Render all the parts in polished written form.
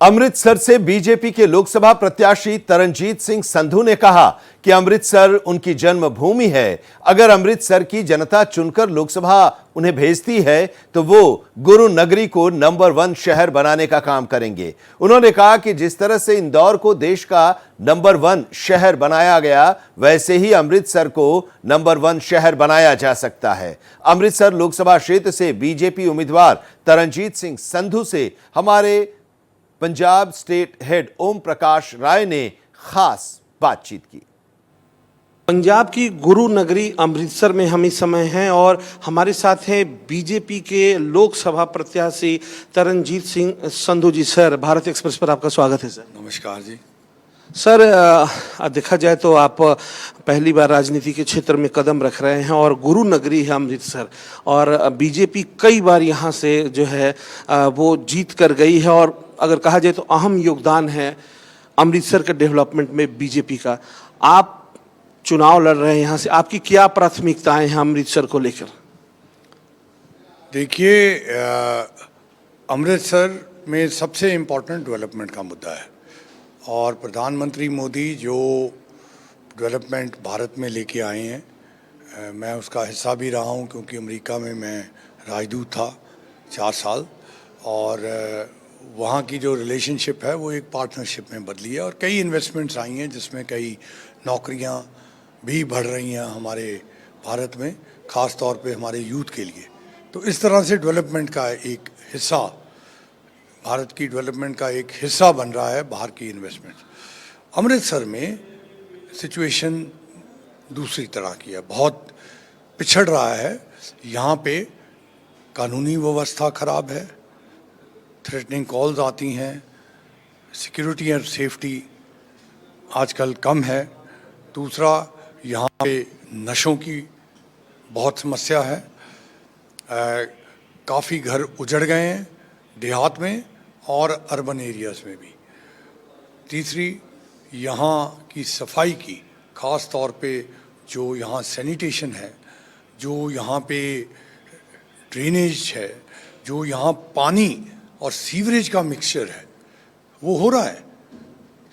अमृतसर से बीजेपी के लोकसभा प्रत्याशी तरनजीत सिंह संधू ने कहा कि अमृतसर उनकी जन्मभूमि है। अगर अमृतसर की जनता चुनकर लोकसभा उन्हें भेजती है तो वो गुरु नगरी को नंबर 1 शहर बनाने का काम करेंगे। उन्होंने कहा कि जिस तरह से इंदौर को देश का नंबर 1 शहर बनाया गया, वैसे ही अमृतसर को नंबर 1 शहर बनाया जा सकता है। अमृतसर लोकसभा क्षेत्र से बीजेपी उम्मीदवार तरनजीत सिंह संधू से हमारे पंजाब स्टेट हेड ओम प्रकाश राय ने खास बातचीत की। पंजाब की गुरु नगरी अमृतसर में हम इस समय हैं और हमारे साथ हैं बीजेपी के लोकसभा प्रत्याशी तरनजीत सिंह संधू जी। सर, भारत एक्सप्रेस पर आपका स्वागत है। सर नमस्कार जी। सर, देखा जाए तो आप पहली बार राजनीति के क्षेत्र में कदम रख रहे हैं और गुरु नगरी है अमृतसर, और बीजेपी कई बार यहाँ से जो है वो जीत कर गई है, और अगर कहा जाए तो अहम योगदान है अमृतसर के डेवलपमेंट में बीजेपी का। आप चुनाव लड़ रहे हैं यहाँ से, आपकी क्या प्राथमिकताएं हैं अमृतसर को लेकर? देखिए, अमृतसर में सबसे इम्पोर्टेंट डेवलपमेंट का मुद्दा है, और प्रधानमंत्री मोदी जो डेवलपमेंट भारत में लेके आए हैं, मैं उसका हिस्सा भी रहा हूँ, क्योंकि अमेरिका में मैं राजदूत था 4 साल, और वहाँ की जो रिलेशनशिप है वो एक पार्टनरशिप में बदली है, और कई इन्वेस्टमेंट्स आई हैं जिसमें कई नौकरियाँ भी बढ़ रही हैं हमारे भारत में, ख़ास तौर पे हमारे यूथ के लिए। तो इस तरह से डेवलपमेंट का एक हिस्सा, भारत की डेवलपमेंट का एक हिस्सा बन रहा है बाहर की इन्वेस्टमेंट। अमृतसर में सिचुएशन दूसरी तरह की है, बहुत पिछड़ रहा है। यहाँ पे कानूनी व्यवस्था ख़राब है, थ्रेटनिंग कॉल्स आती हैं, सिक्योरिटी और सेफ्टी आजकल कम है। दूसरा, यहाँ पे नशों की बहुत समस्या है, काफ़ी घर उजड़ गए हैं देहात में और अर्बन एरियाज़ में भी। तीसरी, यहाँ की सफाई की, ख़ास तौर पे जो यहाँ सैनिटेशन है, जो यहाँ पे ड्रेनेज है, जो यहाँ पानी और सीवरेज का मिक्सचर है वो हो रहा है।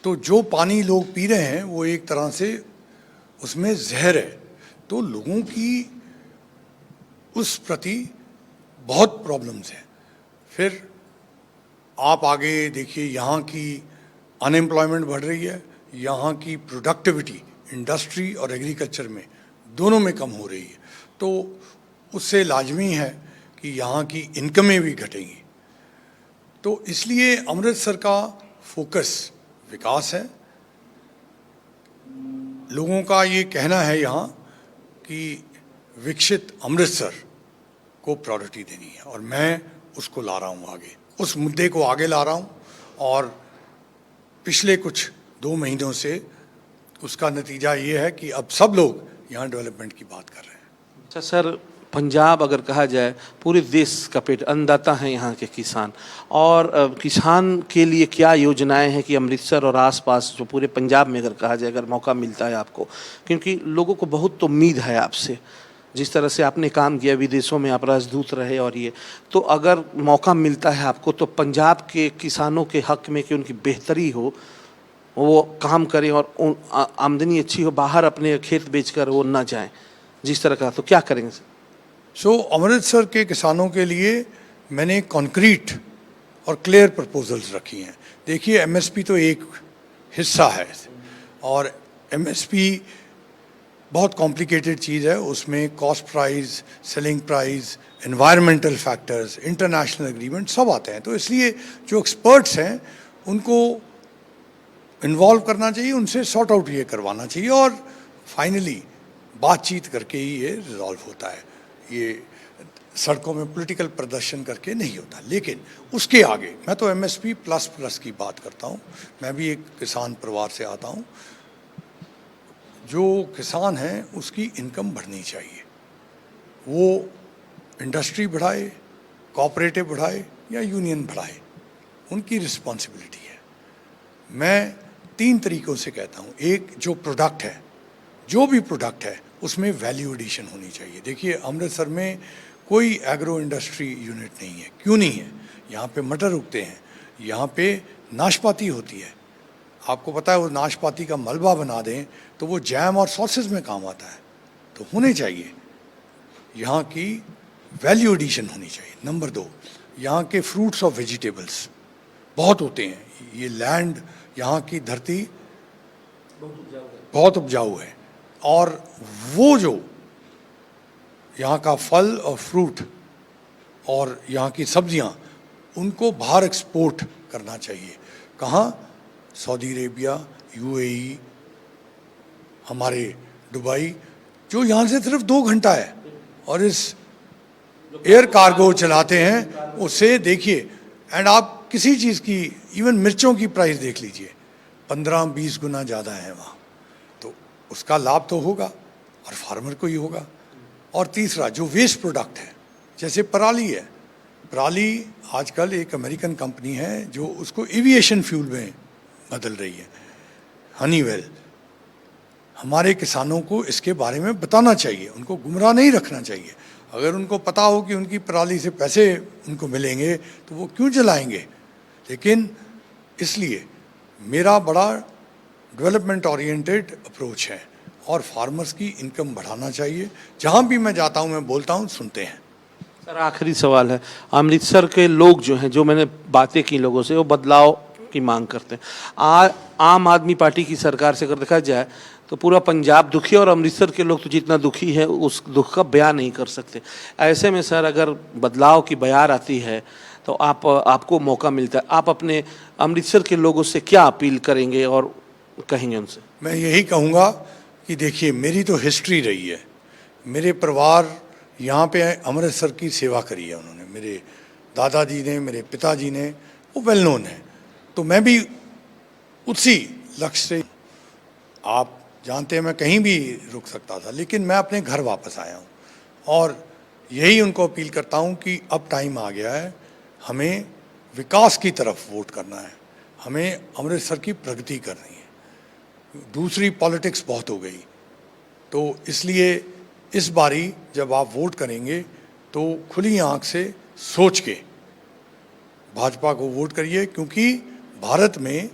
तो जो पानी लोग पी रहे हैं वो एक तरह से उसमें जहर है, तो लोगों की उस प्रति बहुत प्रॉब्लम्स हैं। फिर आप आगे देखिए, यहाँ की अनएम्प्लॉयमेंट बढ़ रही है, यहाँ की प्रोडक्टिविटी इंडस्ट्री और एग्रीकल्चर में दोनों में कम हो रही है, तो उससे लाजमी है कि यहाँ की इनकमें भी घटेंगी। तो इसलिए अमृतसर का फोकस विकास है। लोगों का ये कहना है यहाँ कि विकसित अमृतसर को प्रायोरिटी देनी है, और मैं उसको ला रहा हूँ आगे, उस मुद्दे को आगे ला रहा हूँ, और पिछले कुछ 2 महीनों से उसका नतीजा ये है कि अब सब लोग यहाँ डेवलपमेंट की बात कर रहे हैं। अच्छा सर, पंजाब अगर कहा जाए पूरे देश का पेट, अन्नदाता हैं यहाँ के किसान, और किसान के लिए क्या योजनाएं हैं कि अमृतसर और आसपास जो पूरे पंजाब में अगर कहा जाए, अगर मौका मिलता है आपको, क्योंकि लोगों को बहुत उम्मीद है आपसे, जिस तरह से आपने काम किया, विदेशों में आप राजदूत रहे, और ये तो अगर मौका मिलता है आपको तो पंजाब के किसानों के हक में कि उनकी बेहतरी हो, वो काम करें और आमदनी अच्छी हो, बाहर अपने खेत बेचकर वो ना जाएं जिस तरह का, तो क्या करेंगे सर? अमृतसर के किसानों के लिए मैंने कॉन्क्रीट और क्लियर प्रपोजल्स रखी हैं। देखिए, एमएसपी तो एक हिस्सा है, और एमएसपी बहुत कॉम्प्लिकेटेड चीज़ है। उसमें cost price, selling price, environmental factors, international agreement सब आते हैं। तो इसलिए जो एक्सपर्ट्स हैं उनको इन्वॉल्व करना चाहिए, उनसे सॉर्ट आउट ये करवाना चाहिए, और फाइनली बातचीत करके ही ये रिजॉल्व होता है। ये सड़कों में पॉलिटिकल प्रदर्शन करके नहीं होता। लेकिन उसके आगे मैं तो एमएसपी प्लस की बात करता हूँ। मैं भी एक किसान परिवार से आता हूँ। जो किसान है उसकी इनकम बढ़नी चाहिए, वो इंडस्ट्री बढ़ाए, कोऑपरेटिव बढ़ाए या यूनियन बढ़ाए, उनकी रिस्पॉन्सिबिलिटी है। मैं 3 तरीक़ों से कहता हूँ। एक, जो प्रोडक्ट है, जो भी प्रोडक्ट है उसमें वैल्यू एडिशन होनी चाहिए। देखिए, अमृतसर में कोई एग्रो इंडस्ट्री यूनिट नहीं है। क्यों नहीं है? यहाँ पे मटर उगते हैं, यहाँ पे नाशपाती होती है, आपको पता है वो नाशपाती का मलबा बना दें तो वो जैम और सॉसेस में काम आता है। तो होने चाहिए यहाँ की वैल्यू एडिशन होनी चाहिए। नंबर 2, यहाँ के फ्रूट्स और वेजिटेबल्स बहुत होते हैं। ये लैंड, यहाँ की धरती बहुत उपजाऊ है और वो जो यहाँ का फल और फ्रूट और यहाँ की सब्जियाँ उनको बाहर एक्सपोर्ट करना चाहिए। कहाँ? सऊदी अरेबिया, यूएई, हमारे दुबई, जो यहाँ से सिर्फ 2 घंटा है और इस एयर कार्गो चलाते हैं उससे देखिए। एंड आप किसी चीज़ की, इवन मिर्चों की प्राइस देख लीजिए, 15-20 गुना ज़्यादा है वहाँ। तो उसका लाभ तो होगा और फार्मर को ही होगा। और तीसरा जो वेस्ट प्रोडक्ट है, जैसे पराली है, पराली आजकल एक अमेरिकन कंपनी है जो उसको एविएशन फ्यूल में बदल रही है, हनीवेल। हमारे किसानों को इसके बारे में बताना चाहिए, उनको गुमराह नहीं रखना चाहिए। अगर उनको पता हो कि उनकी पराली से पैसे उनको मिलेंगे तो वो क्यों जलाएंगे। लेकिन इसलिए मेरा बड़ा डेवलपमेंट ओरिएंटेड अप्रोच है और फार्मर्स की इनकम बढ़ाना चाहिए। जहाँ भी मैं जाता हूँ मैं बोलता हूँ, सुनते हैं। सर आखिरी सवाल है, अमृतसर के लोग जो हैं, जो मैंने बातें की लोगों से, वो बदलाव की मांग करते हैं। आम आदमी पार्टी की सरकार से अगर देखा जाए तो पूरा पंजाब दुखी है और अमृतसर के लोग तो जितना दुखी है उस दुख का बयान नहीं कर सकते। ऐसे में सर अगर बदलाव की बयार आती है तो आपको मौका मिलता है, आप अपने अमृतसर के लोगों से क्या अपील करेंगे और कहेंगे उनसे? मैं यही कहूँगा कि देखिए, मेरी तो हिस्ट्री रही है, मेरे परिवार यहाँ पे अमृतसर की सेवा करी है उन्होंने, मेरे दादाजी ने, मेरे पिताजी ने, वो वेल नोन है। तो मैं भी उसी लक्ष्य से, आप जानते हैं मैं कहीं भी रुक सकता था, लेकिन मैं अपने घर वापस आया हूँ और यही उनको अपील करता हूँ कि अब टाइम आ गया है, हमें विकास की तरफ वोट करना है, हमें अमृतसर की प्रगति करनी है। दूसरी पॉलिटिक्स बहुत हो गई, तो इसलिए इस बारी जब आप वोट करेंगे तो खुली आंख से सोच के भाजपा को वोट करिए, क्योंकि भारत में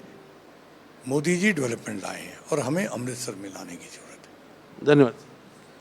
मोदी जी डेवलपमेंट लाए हैं और हमें अमृतसर में लाने की जरूरत है। धन्यवाद।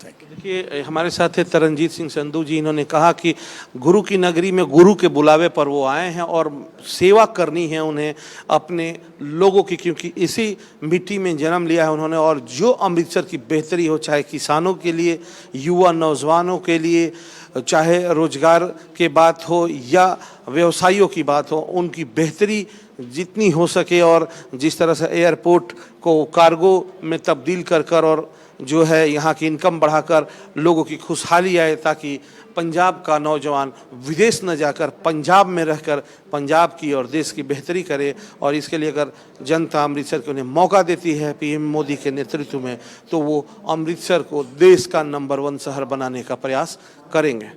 Thank you. देखिए हमारे साथ है तरनजीत सिंह संधू जी। इन्होंने कहा कि गुरु की नगरी में गुरु के बुलावे पर वो आए हैं और सेवा करनी है उन्हें अपने लोगों की, क्योंकि इसी मिट्टी में जन्म लिया है उन्होंने। और जो अमृतसर की बेहतरी हो, चाहे किसानों के लिए, युवा नौजवानों के लिए, चाहे रोजगार के बात हो या व्यवसायियों की बात हो, उनकी बेहतरी जितनी हो सके और जिस तरह से एयरपोर्ट को कार्गो में तब्दील कर और जो है यहाँ की इनकम बढ़ाकर लोगों की खुशहाली आए, ताकि पंजाब का नौजवान विदेश न जाकर पंजाब में रहकर पंजाब की और देश की बेहतरी करे। और इसके लिए अगर जनता अमृतसर को उन्हें मौका देती है पीएम मोदी के नेतृत्व में, तो वो अमृतसर को देश का नंबर 1 शहर बनाने का प्रयास करेंगे।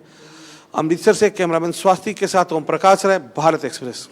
अमृतसर से कैमरामैन स्वाति के साथ ओम प्रकाश राय, भारत एक्सप्रेस।